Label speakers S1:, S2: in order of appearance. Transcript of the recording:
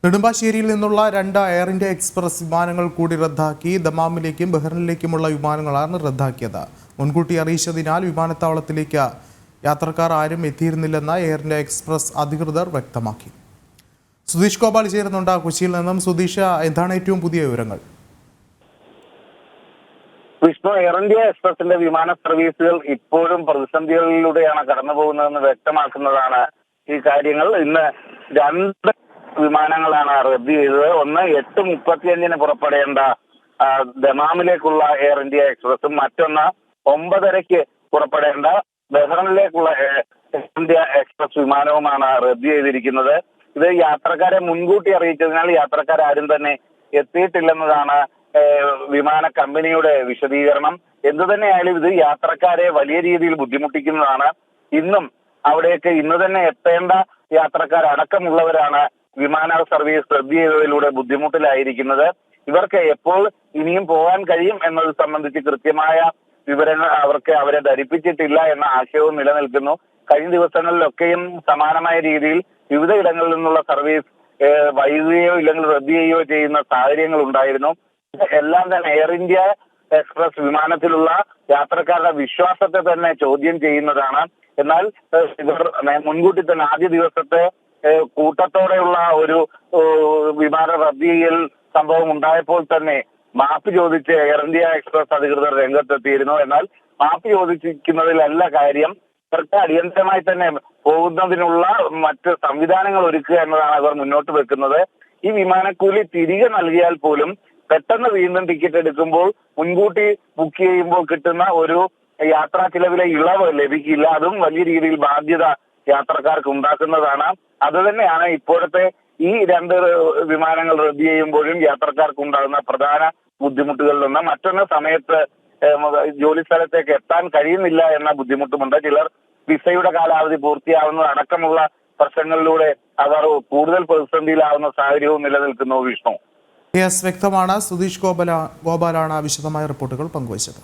S1: നെടുമ്പാശ്ശേരിയിൽ നിന്നുള്ള 2 air India express വിമാനങ്ങൾ കൂടി റദ്ദാക്കി. ദമാമിലേക്കും ബഹ്റിനിലേക്കുമുള്ള വിമാനങ്ങളാണ് റദ്ദാക്കിയത്. മുൻകൂട്ടി അറിയിച്ചതിനാൽ വിമാനത്താവളത്തിലേക്ക് യാത്രക്കാർ ആരും എത്തിയിരുന്നില്ലെന്ന് എയർ ഇന്ത്യ എക്സ്പ്രസ് അധികൃതർ വ്യക്തമാക്കി. സുധീഷ് ഗോപാൽ ചേരുന്നുണ്ട് കൊച്ചിയിൽ നിന്നും. സുധീഷ്, എന്താണ് ഏറ്റവും പുതിയ വിവരങ്ങൾ?
S2: വിഷ്ണു, എയർ ഇന്ത്യ എക്സ്പ്രസിന്റെ വിമാന സർവീസുകൾ ഇപ്പോഴും പ്രതിസന്ധികളിലൂടെയാണ് കടന്നു പോകുന്നതെന്ന് വ്യക്തമാക്കുന്നതാണ് ഈ കാര്യങ്ങൾ. ഇന്ന് 2 വിമാനങ്ങളാണ് റദ്ദ് ചെയ്തത്. ഒന്ന് 8:35 പുറപ്പെടേണ്ട ദമാമിലേക്കുള്ള എയർ ഇന്ത്യ എക്സ്പ്രസും മറ്റൊന്ന് 9:30 പുറപ്പെടേണ്ട ബഹ്റിനിലേക്കുള്ള എയർ ഇന്ത്യ എക്സ്പ്രസ് വിമാനവുമാണ് റദ്ദ് ചെയ്തിരിക്കുന്നത്. ഇത് യാത്രക്കാരെ മുൻകൂട്ടി അറിയിച്ചതിനാൽ യാത്രക്കാരും തന്നെ എത്തിയിട്ടില്ലെന്നതാണ് വിമാന കമ്പനിയുടെ വിശദീകരണം. എന്തു തന്നെയായാലും ഇത് യാത്രക്കാരെ വലിയ രീതിയിൽ ബുദ്ധിമുട്ടിക്കുന്നതാണ്. ഇന്നും അവിടേക്ക് ഇന്ന് തന്നെ എത്തേണ്ട യാത്രക്കാരടക്കമുള്ളവരാണ് വിമാന സർവീസ് റദ്ദ് ചെയ്തതിലൂടെ ബുദ്ധിമുട്ടിലായിരിക്കുന്നത്. ഇവർക്ക് എപ്പോൾ ഇനിയും പോകാൻ കഴിയും എന്നത് സംബന്ധിച്ച് കൃത്യമായ വിവരങ്ങൾ അവരെ ധരിപ്പിച്ചിട്ടില്ല എന്ന ആശയവും നിലനിൽക്കുന്നു. കഴിഞ്ഞ ദിവസങ്ങളിലൊക്കെയും സമാനമായ രീതിയിൽ വിവിധ ഇടങ്ങളിൽ നിന്നുള്ള സർവീസ് വൈകുകയോ ഇല്ലെങ്കിൽ റദ്ദ് ചെയ്യുകയോ ചെയ്യുന്ന സാഹചര്യങ്ങൾ ഉണ്ടായിരുന്നു. എല്ലാം തന്നെ എയർ ഇന്ത്യ എക്സ്പ്രസ് വിമാനത്തിലുള്ള യാത്രക്കാരുടെ വിശ്വാസത്തെ തന്നെ ചോദ്യം ചെയ്യുന്നതാണ്. എന്നാൽ ഇവർ മുൻകൂട്ടി തന്നെ ആദ്യ ദിവസത്തെ കൂട്ടത്തോടെയുള്ള ഒരു വിമാന റദ്ദ് ചെയ്യൽ സംഭവം ഉണ്ടായപ്പോൾ തന്നെ മാപ്പ് ചോദിച്ച് എയർ ഇന്ത്യ എക്സ്പ്രസ് അധികൃതർ രംഗത്തെത്തിയിരുന്നു. എന്നാൽ മാപ്പ് ചോദിക്കുന്നതിലല്ല കാര്യം, ഇവർക്ക് അടിയന്തരമായി തന്നെ പോകുന്നതിനുള്ള മറ്റ് സംവിധാനങ്ങൾ ഒരുക്കുക എന്നതാണ് അവർ മുന്നോട്ട് വെക്കുന്നത്. ഈ വിമാനക്കൂലി തിരികെ നൽകിയാൽ പോലും പെട്ടെന്ന് വീണ്ടും ടിക്കറ്റ് എടുക്കുമ്പോൾ മുൻകൂട്ടി ബുക്ക് ചെയ്യുമ്പോൾ കിട്ടുന്ന ഒരു യാത്രാ ചിലവിലെ ഇളവ് ലഭിക്കില്ല. അതും വലിയ രീതിയിൽ ബാധ്യത യാത്രക്കാർക്ക് ഉണ്ടാക്കുന്നതാണ്. അത് തന്നെയാണ് ഇപ്പോഴത്തെ ഈ 2 വിമാനങ്ങൾ റദ്ദ് ചെയ്യുമ്പോഴും യാത്രക്കാർക്ക് ഉണ്ടാകുന്ന പ്രധാന ബുദ്ധിമുട്ടുകളിലൊന്ന്. മറ്റൊന്ന് സമയത്ത് ജോലി സ്ഥലത്തേക്ക് എത്താൻ കഴിയുന്നില്ല എന്ന ബുദ്ധിമുട്ടുമുണ്ട്. ചിലർ വിസയുടെ കാലാവധി പൂർത്തിയാവുന്നത് അടക്കമുള്ള പ്രശ്നങ്ങളിലൂടെ അവർ കൂടുതൽ പ്രതിസന്ധിയിലാവുന്ന സാഹചര്യവും നിലനിൽക്കുന്നു. വിഷ്ണു,
S1: വ്യക്തമാണ്. സുധീഷ് ഗോപാലാണ് വിശദമായ റിപ്പോർട്ടുകൾ പങ്കുവച്ചത്.